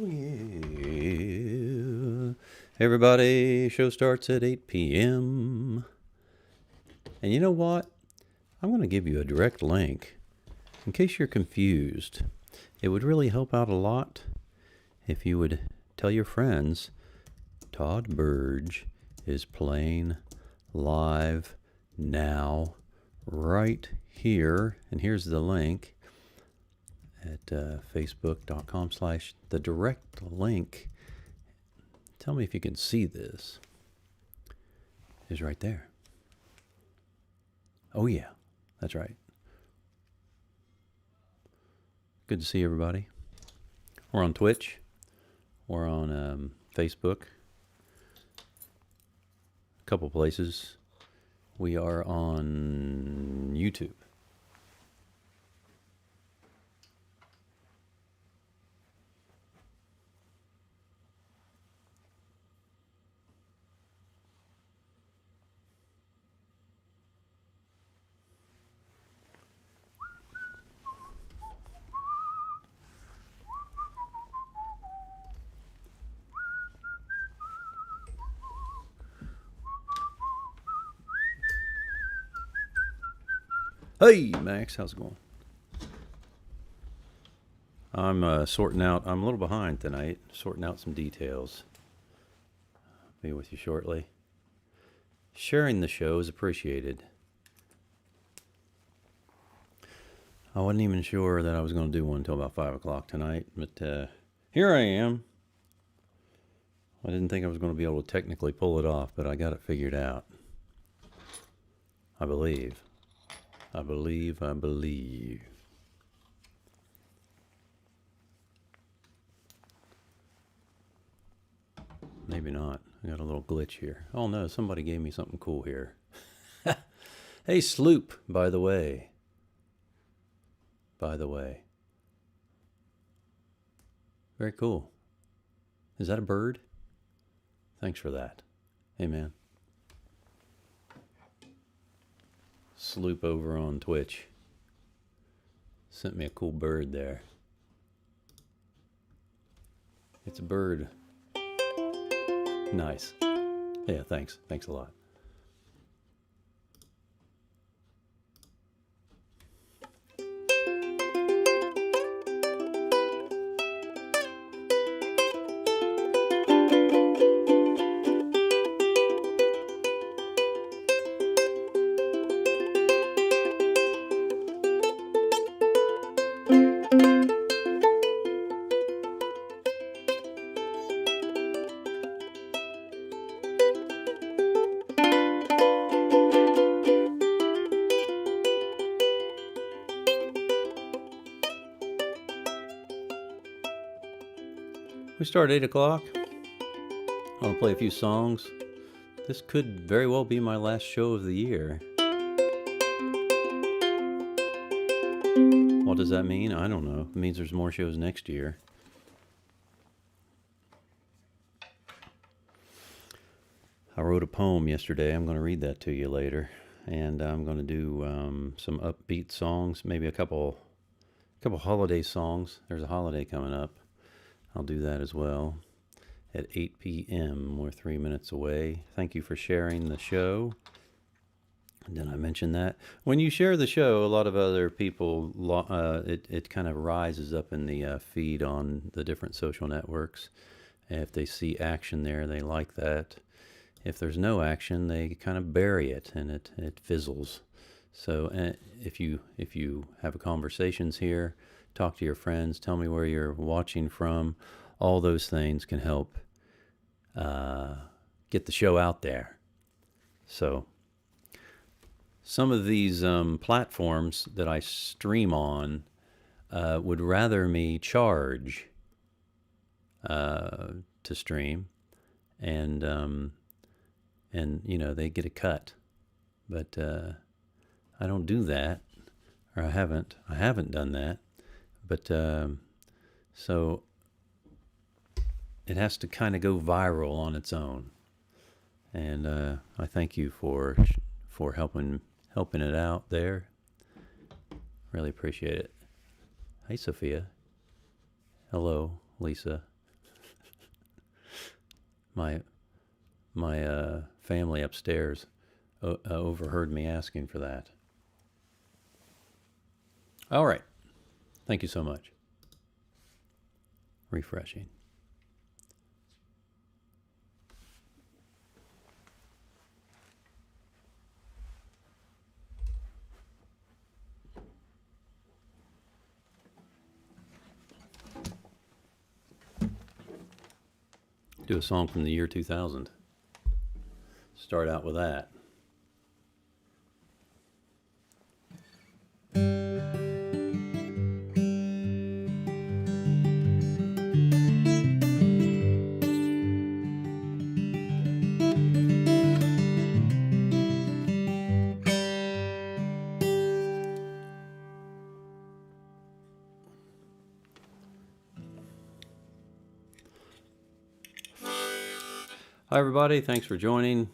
Oh, yeah. Everybody, show starts at 8 p.m. And you know what? I'm going to give you a direct link in case you're confused. It would really help out a lot if you would tell your friends Todd Burge is playing live now, right here. And here's the link at facebook.com/ the direct link. Tell me if you can see this. Is right there. Oh yeah, that's right. Good to see everybody. We're on Twitch. We're on Facebook. A couple places. We are on YouTube. Hey, Max, how's it going? I'm sorting out, I'm a little behind tonight, sorting out some details. Be with you shortly. Sharing the show is appreciated. I wasn't even sure that I was going to do one until about 5 o'clock tonight, but here I am. I didn't think I was going to be able to technically pull it off, but I got it figured out. I believe. I believe. Maybe not. I got a little glitch here. Oh no, somebody gave me something cool here. Hey, Sloop, by the way. Very cool. Is that a bird? Thanks for that. Hey, man. Sloop over on Twitch sent me a cool bird there. It's a bird. Nice. Yeah, thanks a lot. We start at 8 o'clock. I'm going to play a few songs. This could very well be my last show of the year. What does that mean? I don't know. It means there's more shows next year. I wrote a poem yesterday. I'm going to read that to you later. And I'm going to do some upbeat songs, maybe a couple holiday songs. There's a holiday coming up. I'll do that as well at 8 p.m. We're 3 minutes away. Thank you for sharing the show. Did I mention that? When you share the show, a lot of other people, it kind of rises up in the feed on the different social networks. If they see action there, they like that. If there's no action, they kind of bury it and it fizzles. So if you have conversations here, talk to your friends, tell me where you're watching from. All those things can help get the show out there. So some of these platforms that I stream on would rather me charge to stream, and you know, they get a cut. But I don't do that, or I haven't done that. But so it has to kind of go viral on its own, and I thank you for helping it out there. Really appreciate it. Hey, Sophia. Hello, Lisa. My family upstairs overheard me asking for that. All right. Thank you so much. Refreshing. Do a song from the year 2000. Start out with that. Hi, everybody. Thanks for joining.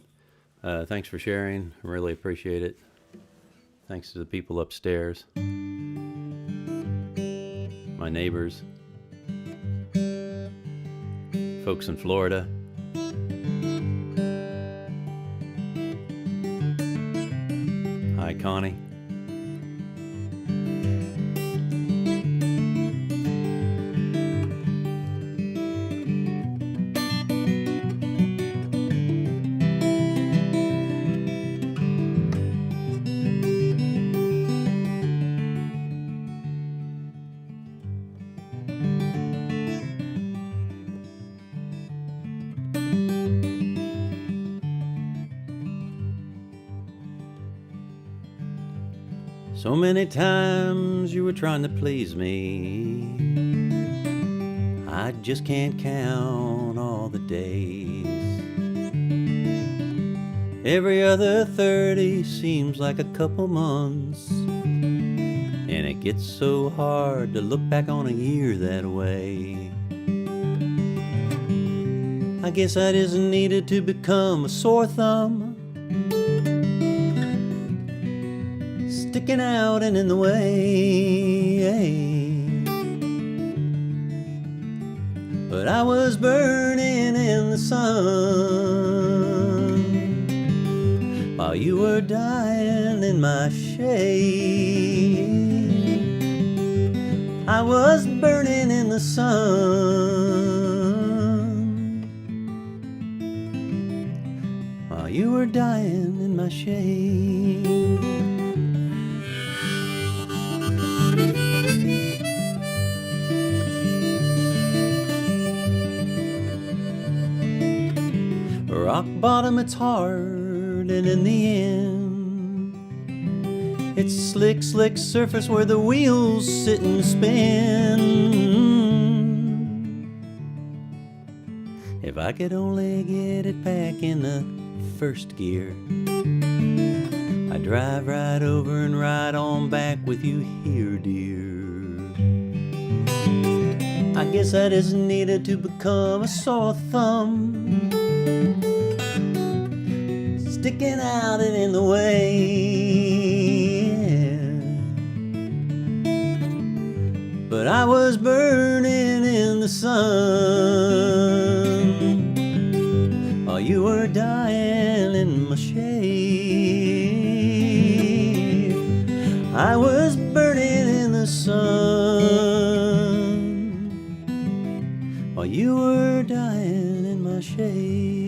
Thanks for sharing. I really appreciate it. Thanks to the people upstairs, my neighbors, folks in Florida. Hi, Connie. So many times you were trying to please me, I just can't count all the days. Every other 30 seems like a couple months, and it gets so hard to look back on a year that way. I guess I just needed to become a sore thumb, sticking out and in the way. But I was burning in the sun while you were dying in my shade. I was burning in the sun while you were dying in my shade. Rock bottom, it's hard, and in the end, it's slick, slick surface where the wheels sit and spin. If I could only get it back in the first gear, I'd drive right over and right on back with you here, dear. I guess I just needed to become a sore thumb, sticking out and in the way. But I was burning in the sun while you were dying in my shade. I was burning in the sun while you were dying in my shade.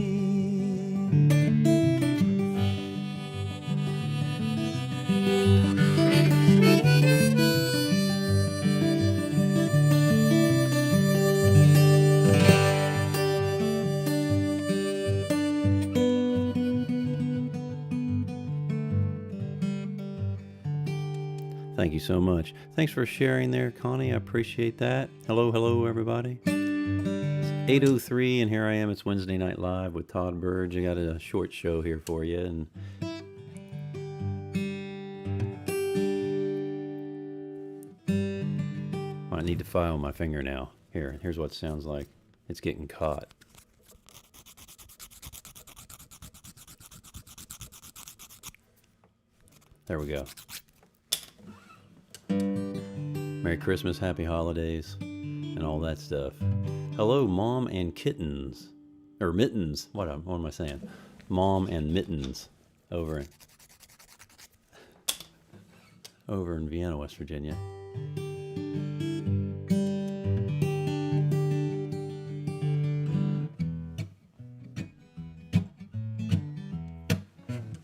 Thank you so much. Thanks for sharing there, Connie. I appreciate that. Hello, hello, everybody. It's 8:03, and here I am. It's Wednesday Night Live with Todd Burge. I got a short show here for you, and I need to file my fingernail. Here's what it sounds like. It's getting caught. There we go. Merry Christmas, happy holidays, and all that stuff. Hello, Mom and Kittens. or Mittens. What am I saying? Mom and Mittens over in Vienna, West Virginia.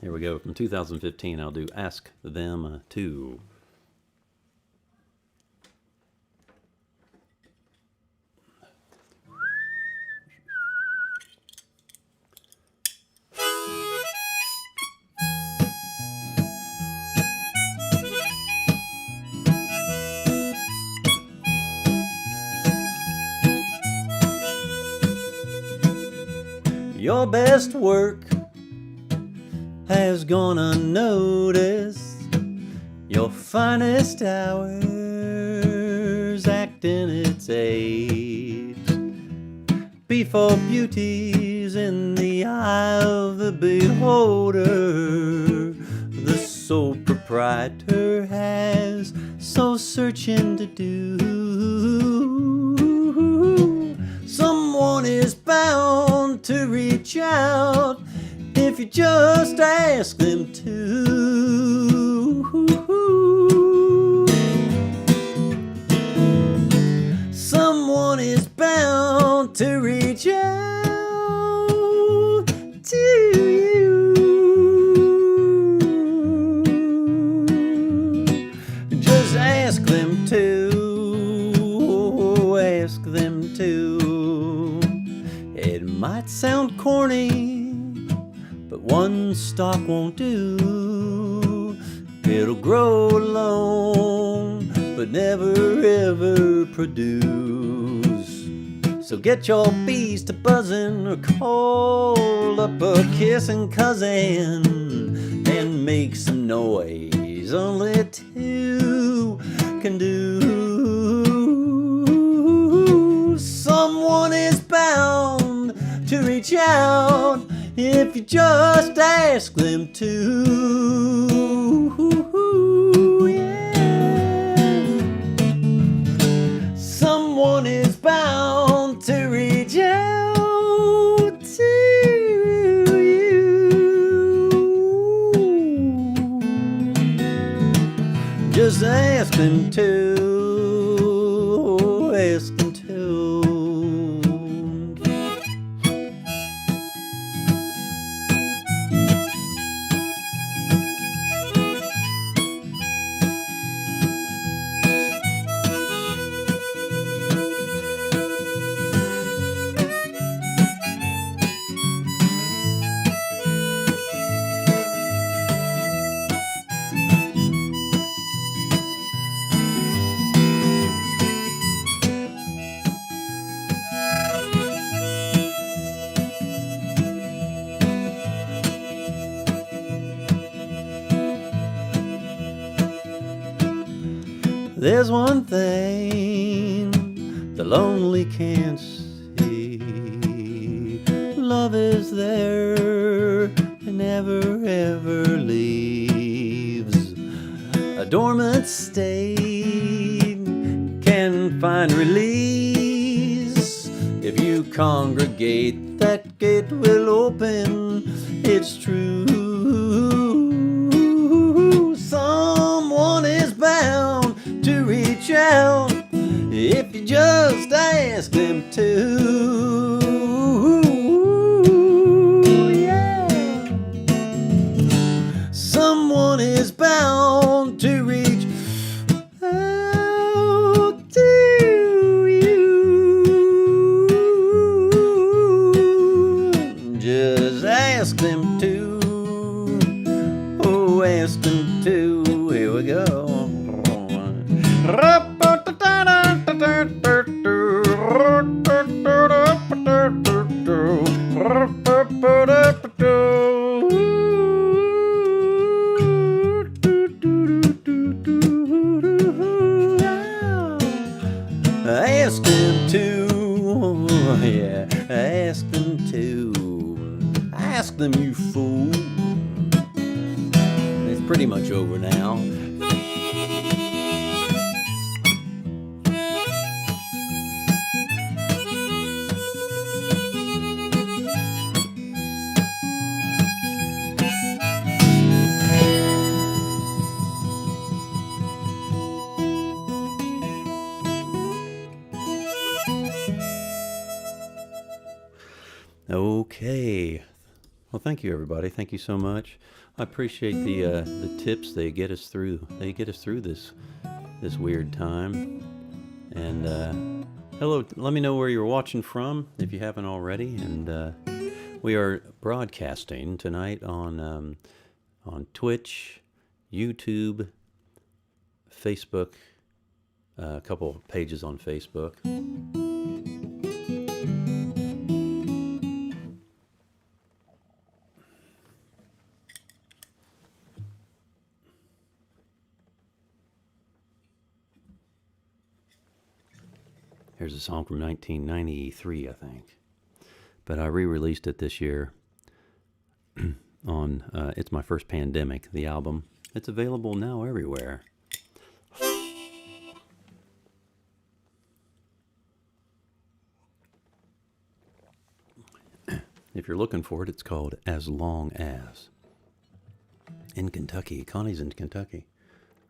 Here we go. From 2015, I'll do Ask Them Too. Your best work has gone unnoticed. Your finest hours act in its age. Before beauty's in the eye of the beholder, the sole proprietor has soul searching to do. Someone is bound to reach out if you just ask them to. Someone is bound to reach out to you. Just ask them to. Ask them to. It might sound corny, but one stalk won't do. It'll grow alone, but never ever produce. So get your bees to buzzing or call up a kissing cousin and make some noise. Only two can do. Someone is bound to reach out if you just ask them to. Yeah. Someone is bound to reach out to you. Just ask them to. Ask them to. There's one thing the lonely can't see. Love is there and never ever leaves. A dormant state can find release. If you congregate, that gate will open. It's true. Someone is bound to reach out if you just ask them to. Yeah. Someone is bound to reach out to you. Just ask them to. Oh, ask them to. Here we go. Ask them to, yeah, ask them to, ask them, you fool. It's pretty much over now. Okay. Well, thank you, everybody. Thank you so much. I appreciate the tips. They get us through. They get us through this weird time. And hello. Let me know where you're watching from if you haven't already. And we are broadcasting tonight on Twitch, YouTube, Facebook, a couple pages on Facebook. Here's a song from 1993, I think. But I re-released it this year on It's My First Pandemic, the album. It's available now everywhere. If you're looking for it, it's called As Long As. In Kentucky. Connie's in Kentucky.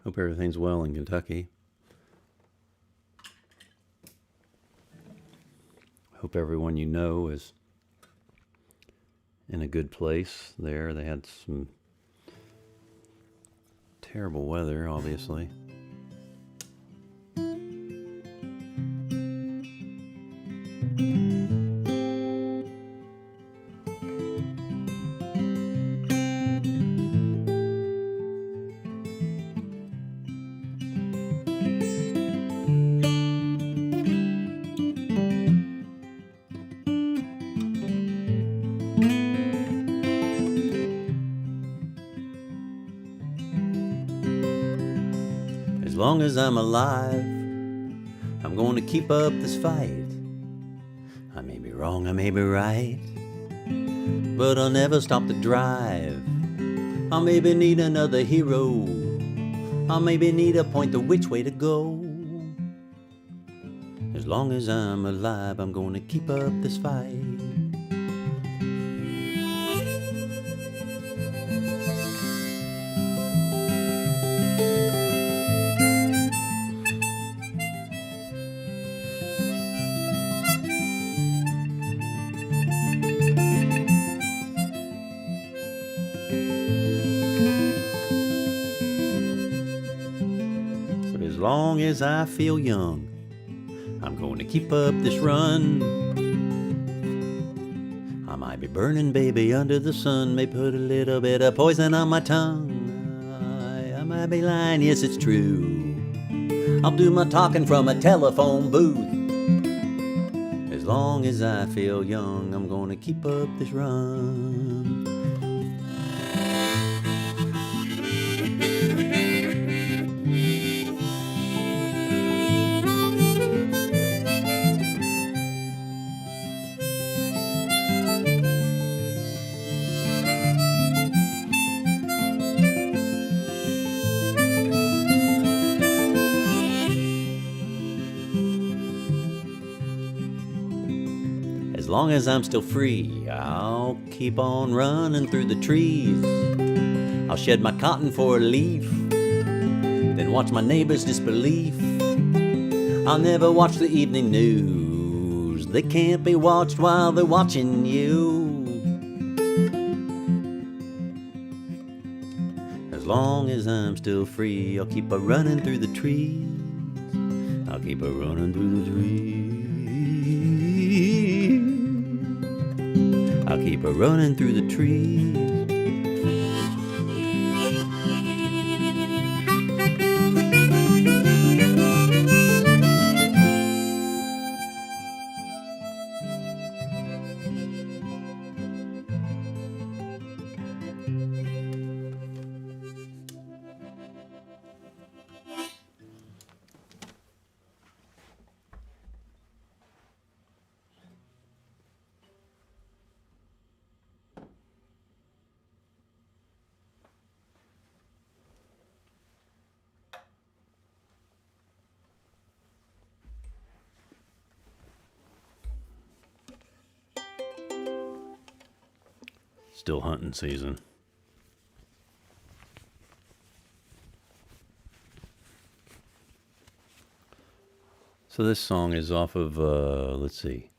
Hope everything's well in Kentucky. Hope everyone you know is in a good place there. They had some terrible weather, obviously. As long as I'm alive, I'm going to keep up this fight. I may be wrong, I may be right, but I'll never stop the drive. I'll maybe need another hero. I'll maybe need a pointer which way to go. As long as I'm alive, I'm going to keep up this fight. As long as I feel young, I'm going to keep up this run. I might be burning, baby, under the sun. May put a little bit of poison on my tongue. I might be lying, yes, it's true. I'll do my talking from a telephone booth. As long as I feel young, I'm going to keep up this run. As long as I'm still free, I'll keep on running through the trees. I'll shed my cotton for a leaf, then watch my neighbor's disbelief. I'll never watch the evening news. They can't be watched while they're watching you. As long as I'm still free, I'll keep a running through the trees. I'll keep a running through the trees. I'll keep a running through the trees. Still hunting season. So this song is off of, let's see.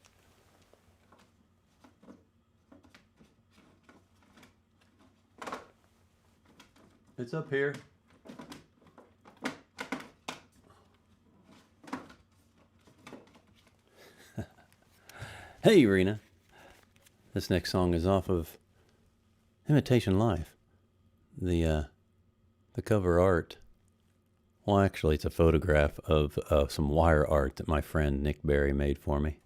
It's up here. Hey, Rena. This next song is off of Imitation Life. The cover art. Well, actually, it's a photograph of some wire art that my friend Nick Berry made for me.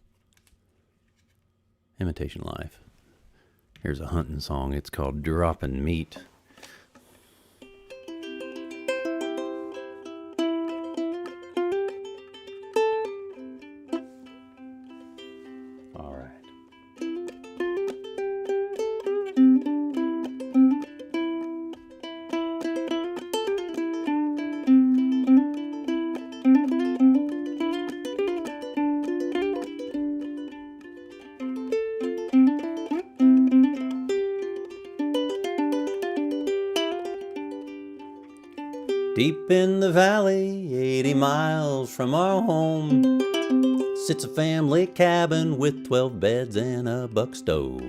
Imitation Life. Here's a hunting song. It's called Droppin' Meat. All right. Deep in the valley, 80 miles from our home, sits a family cabin with 12 beds and a buck stove.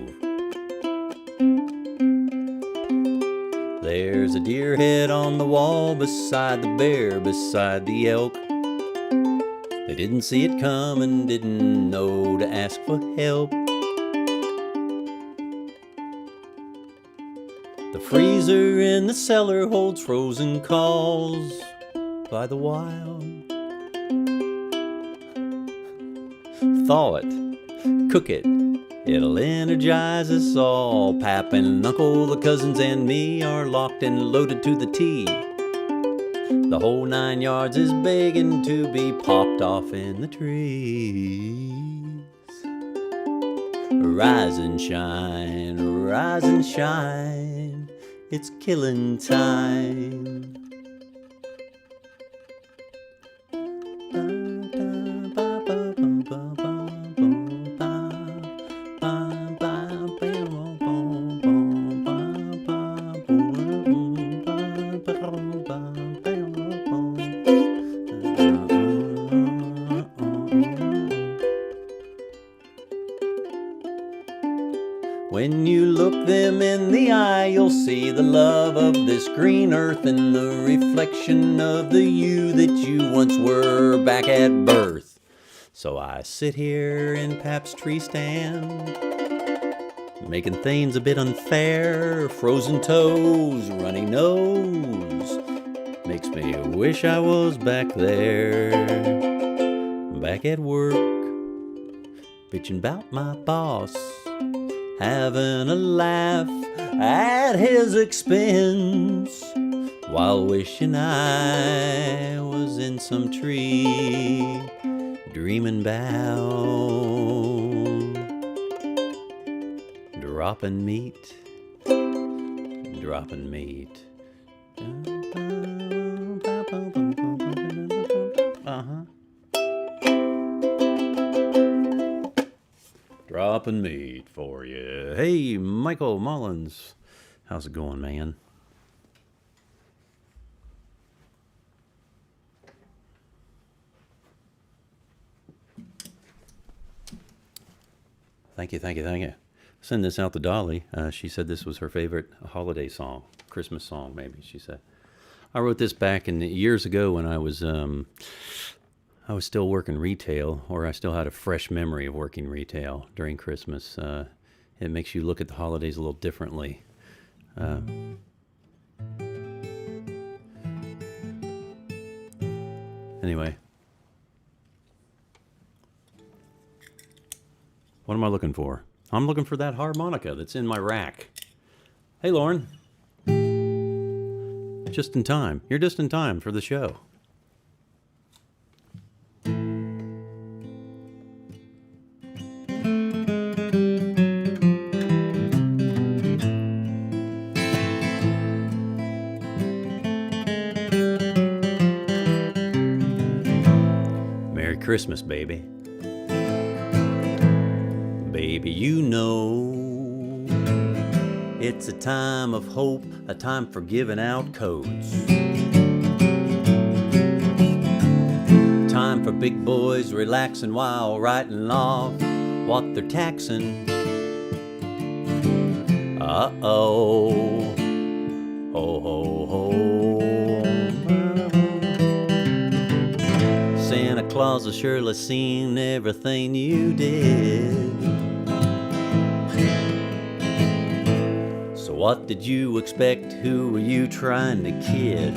There's a deer head on the wall beside the bear, beside the elk. They didn't see it coming, didn't know to ask for help. The freezer in the cellar holds frozen calls by the wild. Thaw it, cook it, it'll energize us all. Pap and Uncle, the cousins and me are locked and loaded to the T. The whole 9 yards is begging to be popped off in the trees. Rise and shine, it's killing time. When you look them in the eye, you'll see the love of this green earth and the reflection of the you that you once were back at birth. So I sit here in Pap's tree stand, making things a bit unfair. Frozen toes, runny nose, makes me wish I was back there, back at work, bitching about my boss, having a laugh at his expense, while wishing I was in some tree, dreaming about dropping meat, dropping meat. Dropping meat for you. Hey, Michael Mullins. How's it going, man? Thank you. Send this out to Dolly. She said this was her favorite holiday song, Christmas song, maybe, she said. I wrote this back in years ago when I was still working retail, or I still had a fresh memory of working retail during Christmas. It makes you look at the holidays a little differently. Anyway. What am I looking for? I'm looking for that harmonica that's in my rack. Hey, Lauren. Just in time. You're just in time for the show. Merry Christmas, baby. Baby, you know it's a time of hope, a time for giving out codes. Time for big boys relaxing while writing off what they're taxing. Uh-oh, ho, ho, ho. Santa Claus has surely seen everything you did. So what did you expect? Who were you trying to kid?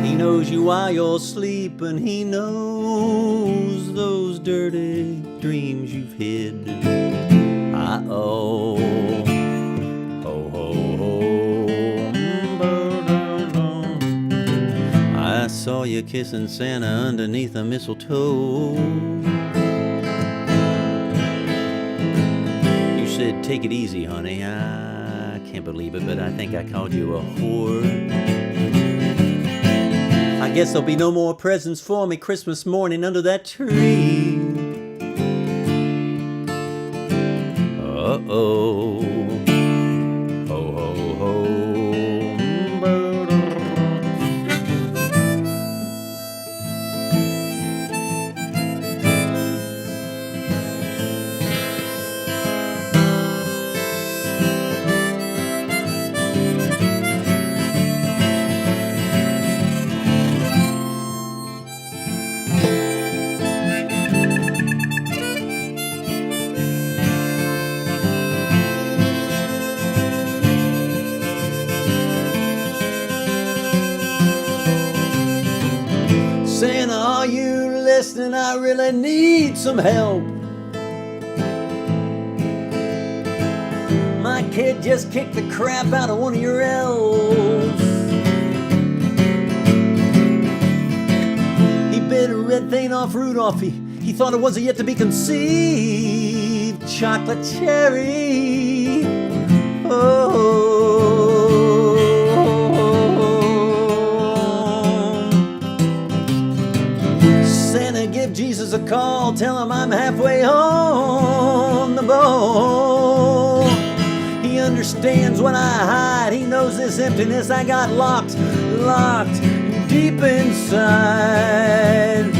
He knows you while you're sleeping. He knows those dirty dreams you've hid. Uh-oh. Ho, ho, ho. I saw you kissing Santa underneath a mistletoe. You said, take it easy, honey. I can't believe it, but I think I called you a whore. I guess there'll be no more presents for me Christmas morning under that tree. Uh-oh. Ho, ho, ho. Santa, are you listening? I really need some help. My kid just kicked the crap out of one of your elves. He bit a red vein off Rudolph. He thought it was a yet to be conceived chocolate cherry. Oh. Santa, give Jesus a call. Tell him I'm halfway on the bowl. He understands what I hide. He knows this emptiness I got locked deep inside.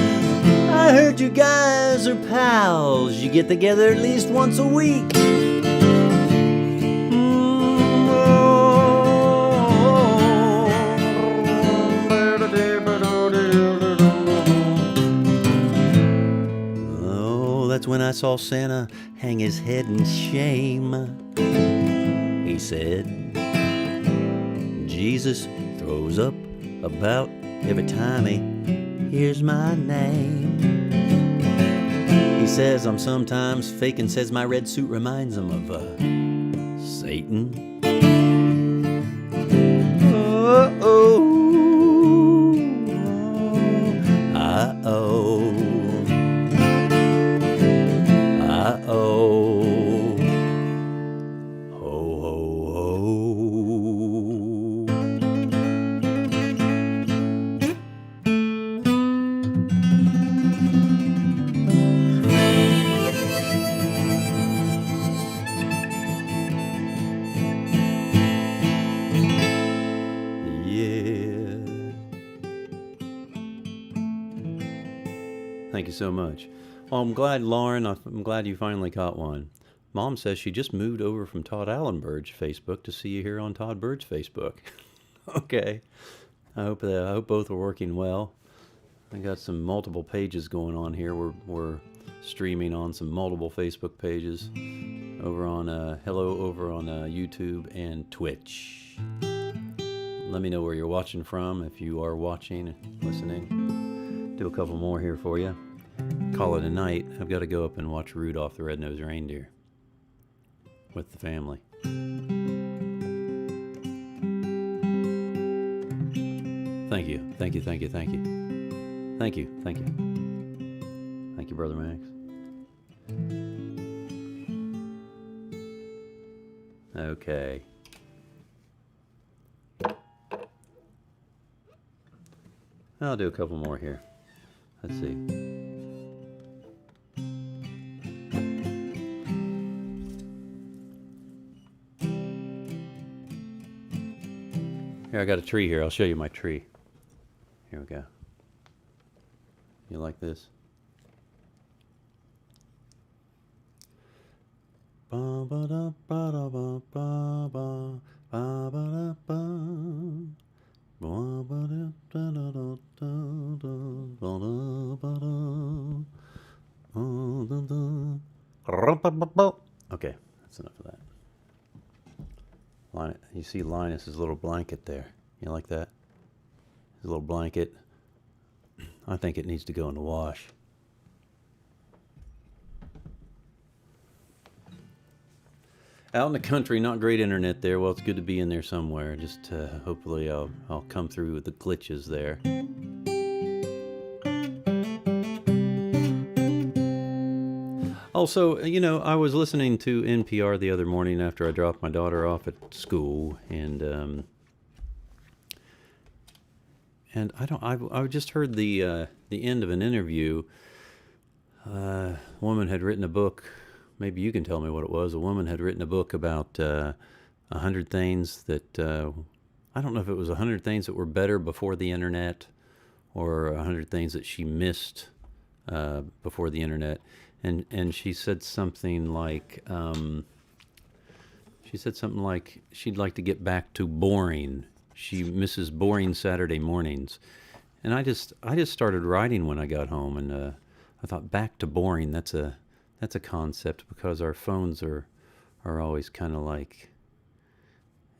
I heard you guys are pals. You get together at least once a week. That's when I saw Santa hang his head in shame. He said, Jesus throws up about every time he hears my name. He says I'm sometimes fake and says my red suit reminds him of Satan. Uh-oh. Uh-oh. Uh-oh. Ho, ho, ho. Yeah. Thank you so much. Well, I'm glad, Lauren, I'm glad you finally caught one. Mom says she just moved over from Todd Allen Burge Facebook to see you here on Todd Burge Facebook. Okay. I hope both are working well. I got some multiple pages going on here. We're streaming on some multiple Facebook pages over on YouTube and Twitch. Let me know where you're watching from if you are watching and listening. Do a couple more here for you. Call it a night. I've got to go up and watch Rudolph the Red-Nosed Reindeer with the family. Thank you. Thank you, thank you, thank you. Thank you, thank you. Thank you, Brother Max. Okay. I'll do a couple more here. Let's see. Here, I got a tree here. I'll show you my tree. Here we go. You like this? Okay, that's enough of that. You see Linus's little blanket there. You like that? His little blanket. I think it needs to go in the wash. Out in the country, not great internet there. Well, it's good to be in there somewhere. Just hopefully I'll come through with the glitches there. Also, I was listening to NPR the other morning after I dropped my daughter off at school, and I just heard the end of an interview. A woman had written a book. Maybe you can tell me what it was. A woman had written a book about 100 things that I don't know if it was 100 things that were better before the internet, or 100 things that she missed before the internet. And she said something like she'd like to get back to boring. She misses boring Saturday mornings. And I just started writing when I got home, and I thought, back to boring. That's a concept, because our phones are always kind of like,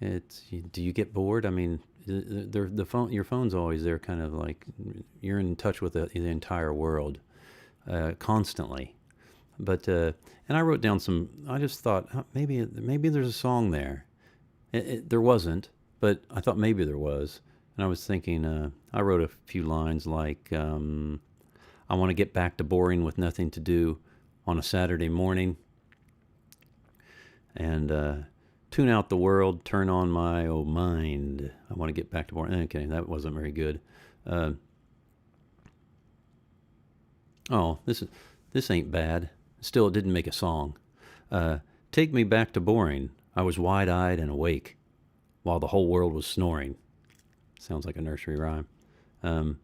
do you get bored? I mean, your phone's always there, kind of like you're in touch with the entire world constantly. But and I wrote down I just thought, maybe there's a song there. There wasn't, but I thought maybe there was. And I was thinking, I wrote a few lines like, I want to get back to boring with nothing to do on a Saturday morning, and tune out the world, turn on my mind. I want to get back to boring. Okay, that wasn't very good. This ain't bad. Still, it didn't make a song. Take me back to boring. I was wide-eyed and awake while the whole world was snoring. Sounds like a nursery rhyme. Let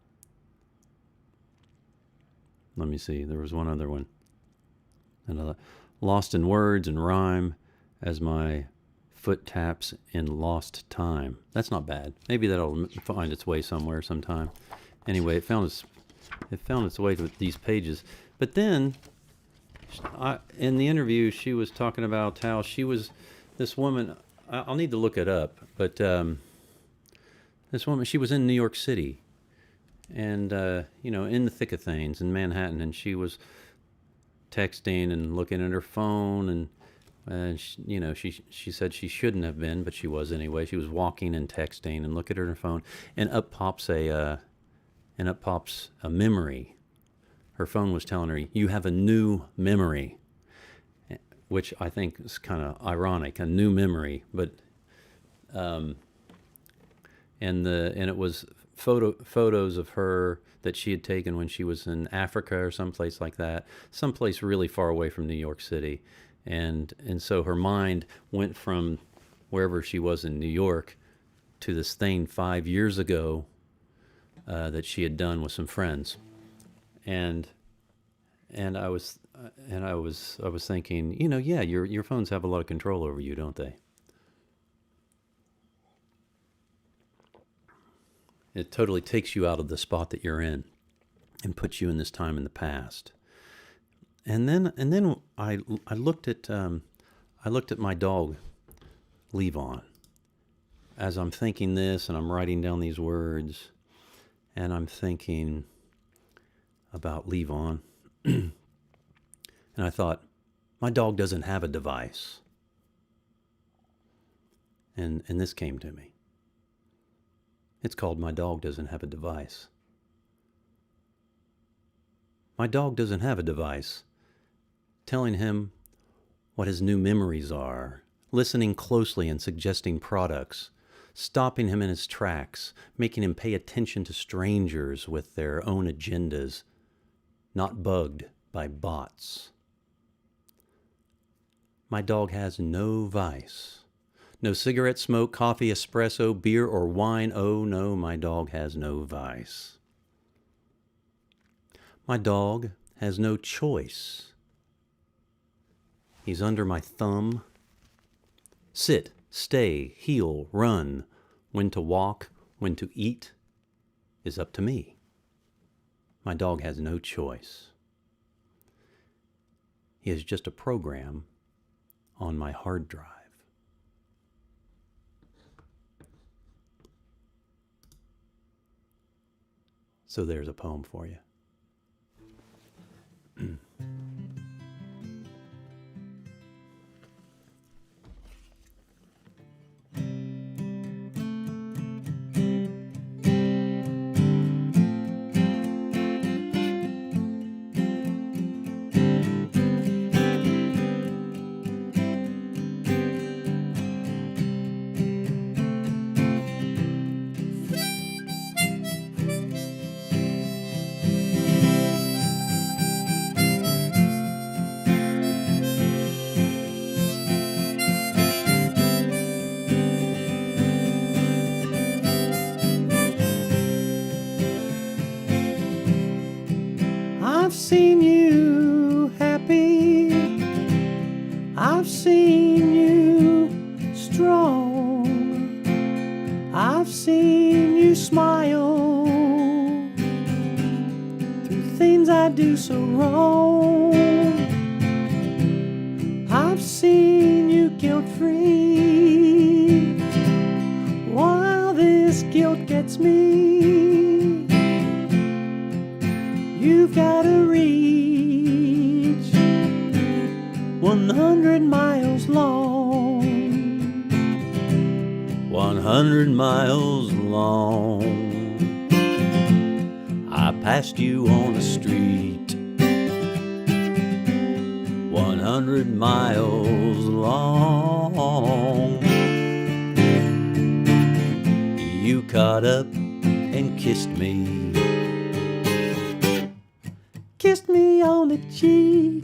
me see. There was one other one. And lost in words and rhyme as my foot taps in lost time. That's not bad. Maybe that'll find its way somewhere sometime. Anyway, it found its way to these pages. But then, in the interview, she was talking about how this woman. I'll need to look it up, but this woman, she was in New York City, and in the thick of things in Manhattan, and she was texting and looking at her phone, and she said she shouldn't have been, but she was anyway. She was walking and texting and looking at her phone, and up pops a memory. Her phone was telling her, "You have a new memory," which I think is kind of ironic, a new memory. But and it was photos of her that she had taken when she was in Africa or someplace like that, someplace really far away from New York City, and so her mind went from wherever she was in New York to this thing 5 years ago that she had done with some friends, and I was thinking, yeah, your phones have a lot of control over you, don't they? It totally takes you out of the spot that you're in and puts you in this time in the past. And then I looked at my dog, Levon, as I'm thinking this, and I'm writing down these words, and I'm thinking about Levon, and I thought, my dog doesn't have a device, and this came to me. It's called My Dog Doesn't Have a Device. My dog doesn't have a device telling him what his new memories are, listening closely and suggesting products, stopping him in his tracks, making him pay attention to strangers with their own agendas, not bugged by bots. My dog has no vice. No cigarette smoke, coffee, espresso, beer, or wine. Oh no, my dog has no vice. My dog has no choice. He's under my thumb. Sit, stay, heel, run, when to walk When to eat is up to me. My dog has no choice. He is just a program on my hard drive. So there's a poem for you. I've seen you happy, I've seen you strong, I've seen you smile through things I do so wrong. I've seen you guilt-free while this guilt gets me. You've got to reach 100 miles long. 100 miles long. I passed you on the street. 100 miles long. You caught up and kissed me. Kissed me on the cheek.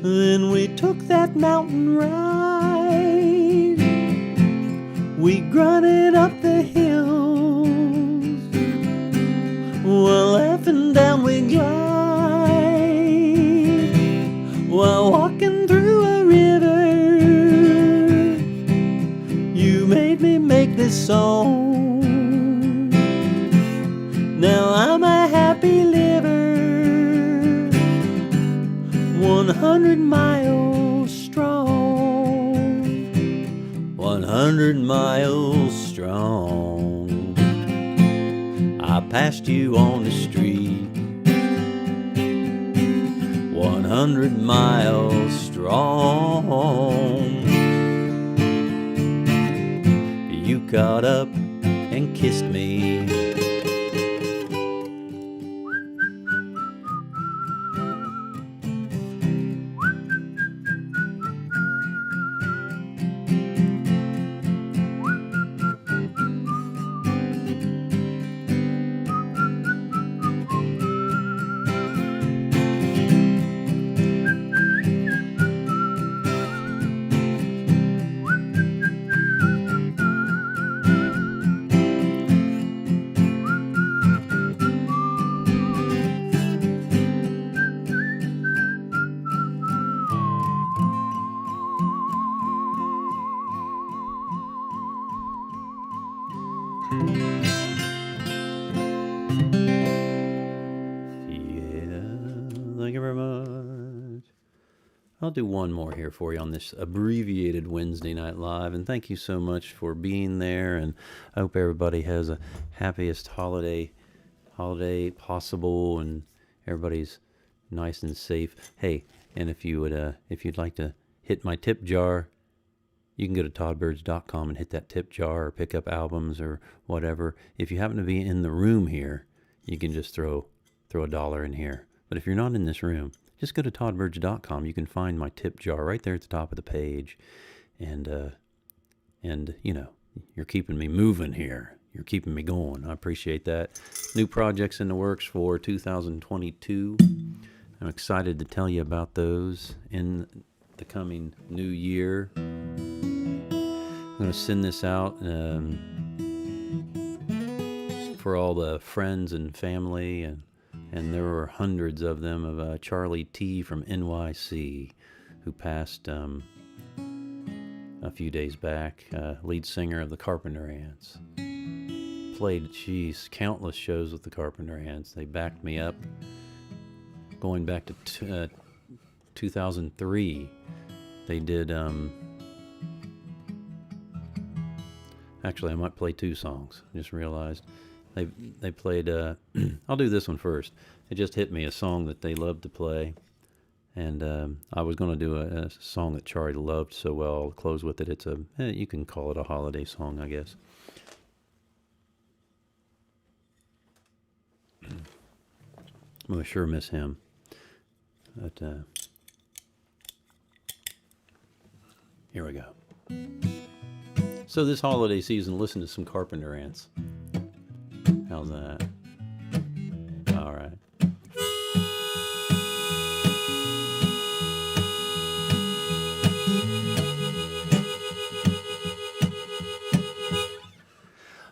Then we took that mountain ride. We grunted up the hills, while laughing down we glide, while walking through a river. You made me make this song. Now I'm a happy liver, 100 miles strong. 100 miles strong. I passed you on the street. 100 miles strong. You got up and kissed me. Thank you very much. I'll do one more here for you on this abbreviated Wednesday Night Live, and thank you so much for being there, and I hope everybody has a happiest holiday possible, and everybody's nice and safe. Hey, and if you'd like to hit my tip jar, you can go to toddburge.com and hit that tip jar or pick up albums or whatever. If you happen to be in the room here, you can just throw $1 in here. But if you're not in this room, just go to toddburge.com. You can find my tip jar right there at the top of the page. And you know, you're keeping me moving here. You're keeping me going. I appreciate that. New projects in the works for 2022. I'm excited to tell you about those in the coming new year. I'm going to send this out for all the friends and family, and there were hundreds of them, of Charlie T from NYC, who passed a few days back, lead singer of the Carpenter Ants. Played, countless shows with the Carpenter Ants. They backed me up going back to 2003. They did, actually I might play two songs, I just realized. They played, I'll do this one first. It just hit me, a song that they loved to play. And I was going to do a song that Charlie loved so well. I'll close with it. It's you can call it a holiday song, I guess. I'm going to sure miss him. But here we go. So this holiday season, listen to some Carpenter Ants. How's that? All right.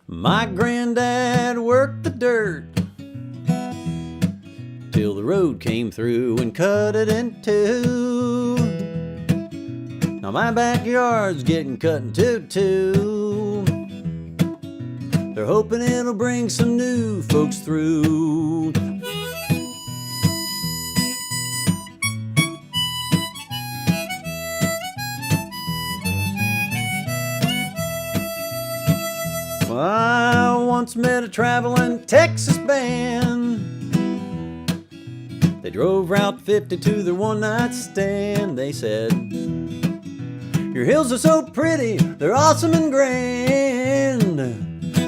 My granddad worked the dirt till the road came through and cut it in two. Now my backyard's getting cut in two. They're hoping it'll bring some new folks through. I once met a traveling Texas band. They drove Route 50 to their one-night stand. They said, "Your hills are so pretty, they're awesome and grand."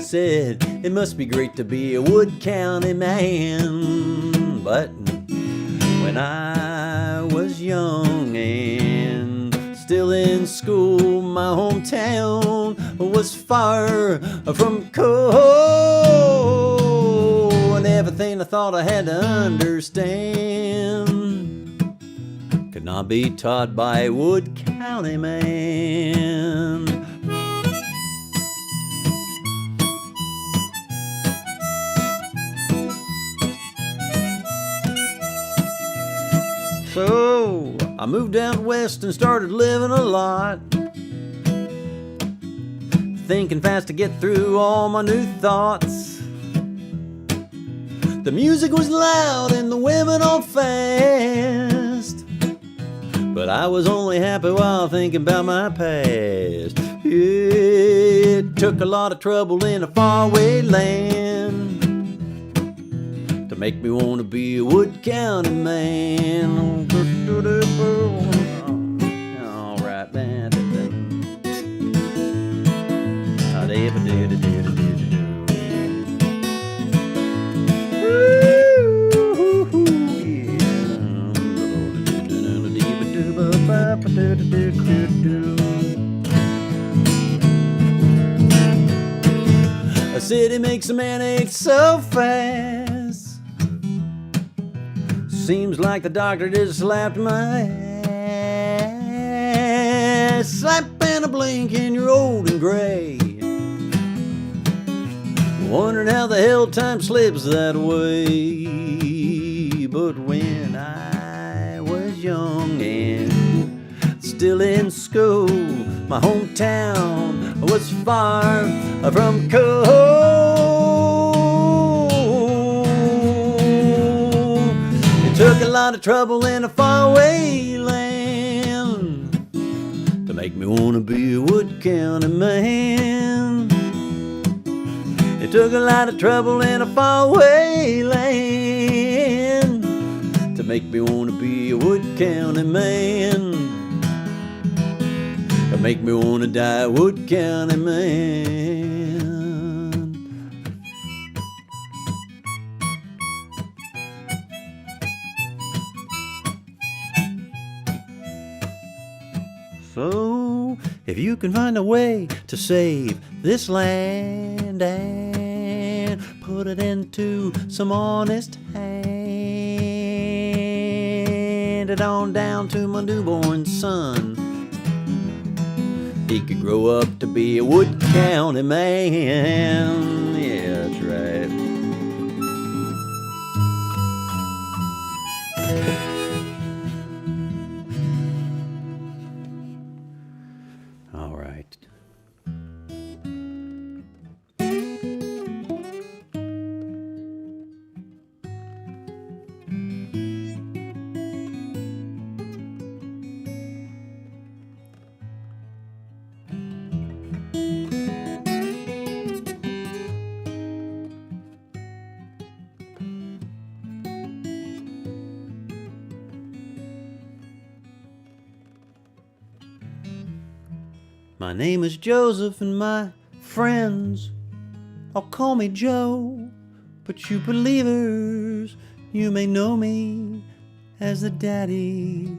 Said, "It must be great to be a Wood County man." But when I was young and still in school, my hometown was far from cold, and everything I thought I had to understand could not be taught by a Wood County man. So I moved out west and started living a lot, thinking fast to get through all my new thoughts. The music was loud and the women all fast, but I was only happy while thinking about my past. It took a lot of trouble in a faraway land to make me want to be a Wood County man. All right, man. A city makes a man ache so fast. Seems like the doctor just slapped my ass. Slap and a blink and you're old and gray, wondering how the hell time slips that way. But when I was young and still in school, my hometown was far from cold. It took a lot of trouble in a faraway land to make me want to be a Wood County man. It took a lot of trouble in a faraway land to make me want to be a Wood County man, to make me want to die a Wood County man. So, if you can find a way to save this land and put it into some honest hand, it on down to my newborn son, he could grow up to be a Wood County man. Yeah, that's right. All right. My name is Joseph and my friends all call me Joe. But you believers, you may know me as the daddy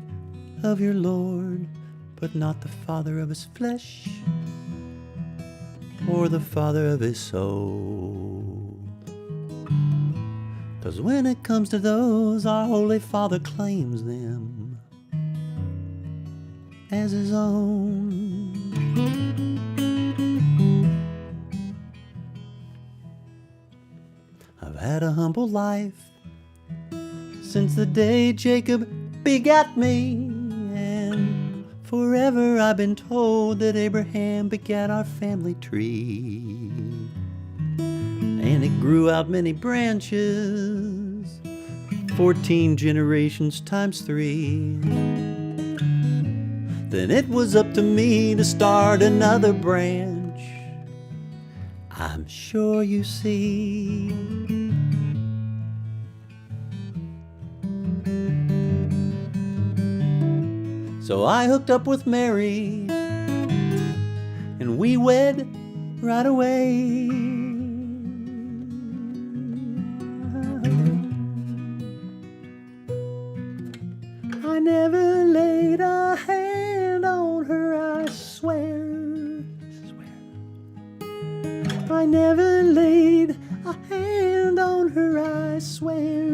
of your Lord, but not the father of his flesh or the father of his soul. 'Cause when it comes to those, our Holy Father claims them as his own. I've had a humble life since the day Jacob begat me, and forever I've been told that Abraham begat our family tree. And it grew out many branches, 14 generations times 3. Then it was up to me to start another branch, I'm sure you see. So I hooked up with Mary, and we wed right away. I never laid a hand on her, I swear. I never laid a hand on her, I swear.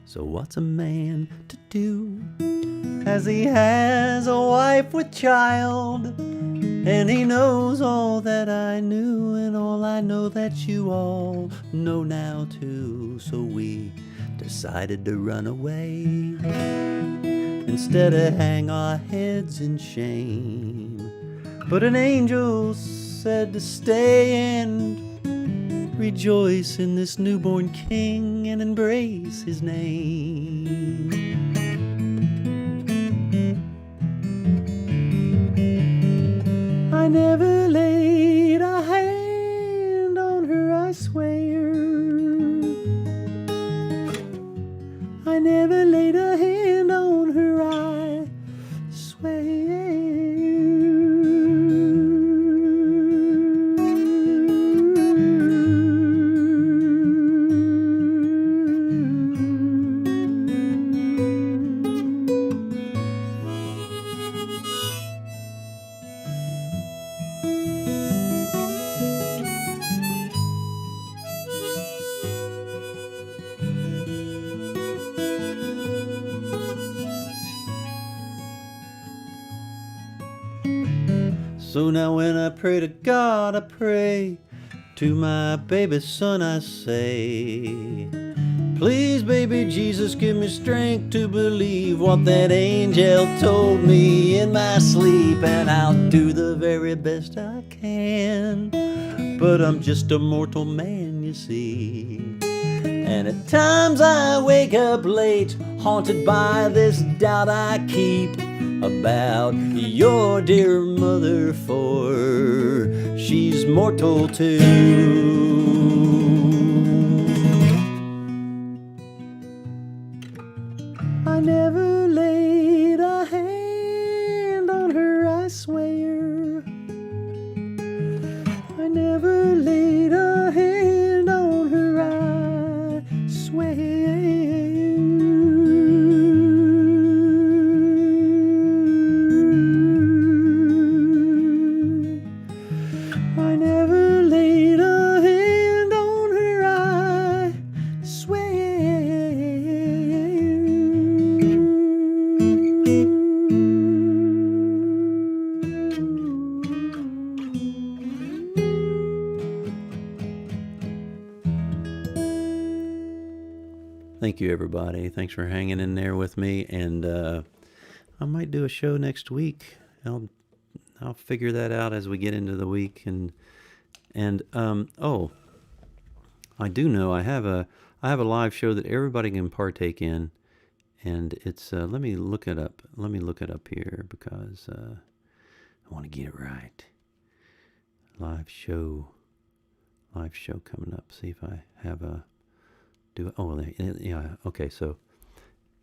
So what's a man to do as he has a wife with child? And he knows all that I knew, and all I know that you all know now too. So we decided to run away instead of hang our heads in shame. But an angel said to stay and rejoice in this newborn king and embrace his name. I never laid a hand on her, I swear. I never laid a hand on her, I swear. So now when I pray to God, I pray to my baby son, I say, please, baby Jesus, give me strength to believe what that angel told me in my sleep, and I'll do the very best I can. But I'm just a mortal man, you see, and at times I wake up late, haunted by this doubt I keep about your dear mother, for she's mortal too. I never laid a hand on her, I swear. I never laid a hand on her, I swear. I never laid a hand on her, I swear. Thank you, everybody. Thanks for hanging in there with me, and I might do a show next week. I'll figure that out as we get into the week, and oh, I do know I have a live show that everybody can partake in, and it's let me look it up. Let me look it up here because I want to get it right. Live show coming up. See if I have a Yeah, okay, so,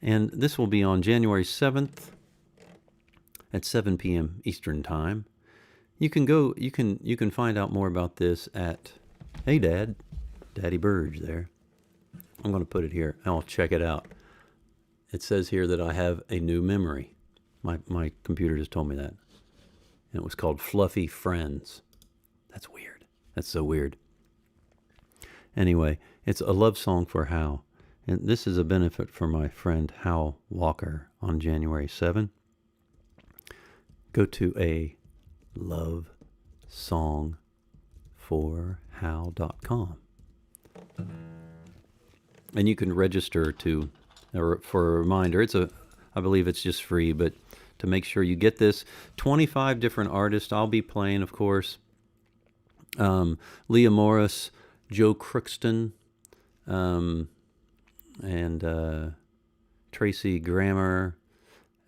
and this will be on January 7th at 7 p.m. Eastern Time. You can find out more about this at, hey Dad, Daddy Burge there. I'm going to put it here. I'll check it out. It says here that I have a new memory. My computer just told me that. And it was called Fluffy Friends. That's weird. That's so weird. Anyway, it's a love song for Hal. And this is a benefit for my friend Hal Walker on January 7. Go to a lovesongforhal.com. And you can register for a reminder. I believe it's just free, but to make sure you get this, 25 different artists. I'll be playing, of course. Leah Morris, Joe Crookston, and Tracy Grammer,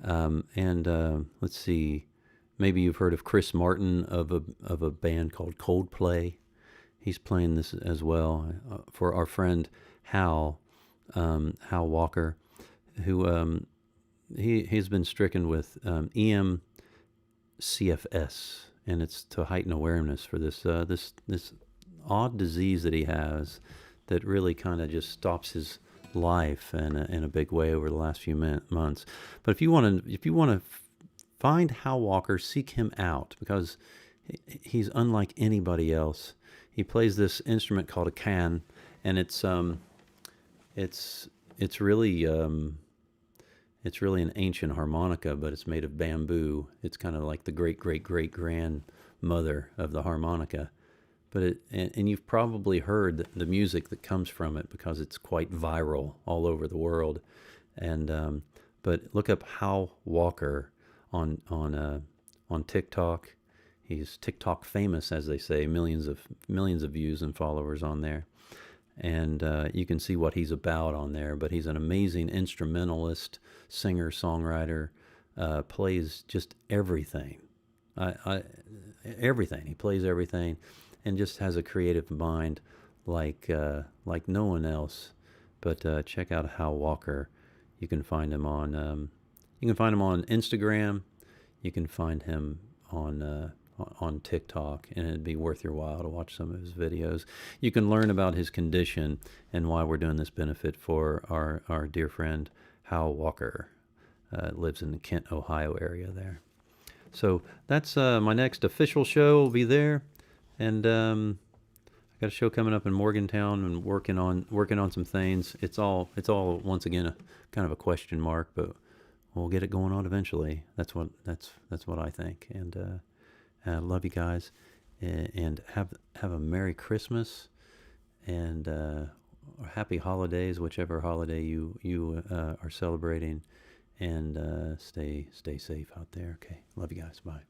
and let's see, maybe you've heard of Chris Martin of a band called Coldplay. He's playing this as well for our friend Hal Walker, who he's been stricken with EMCFS, and it's to heighten awareness for this odd disease that he has that really kind of just stops his life in a big way over the last few months. But if you want to find Hal Walker, seek him out, because he's unlike anybody else. He plays this instrument called a can, and it's really an ancient harmonica, but it's made of bamboo. It's kind of like the great grandmother of the harmonica. But and you've probably heard the music that comes from it because it's quite viral all over the world. And but look up Hal Walker on TikTok. He's TikTok famous, as they say, millions of views and followers on there. And you can see what he's about on there. But he's an amazing instrumentalist, singer, songwriter, plays just everything. Everything. He plays everything, and just has a creative mind like no one else. But check out Hal Walker. You can find him on Instagram. You can find him on TikTok, and it'd be worth your while to watch some of his videos. You can learn about his condition and why we're doing this benefit for our dear friend Hal Walker. Lives in the Kent, Ohio area there. So that's my next official show. Will be there, and I got a show coming up in Morgantown and working on some things. It's all once again a kind of a question mark, but we'll get it going on eventually. That's what I think. And I love you guys, and have a Merry Christmas and Happy Holidays, whichever holiday you are celebrating, and stay safe out there. Okay, love you guys. Bye.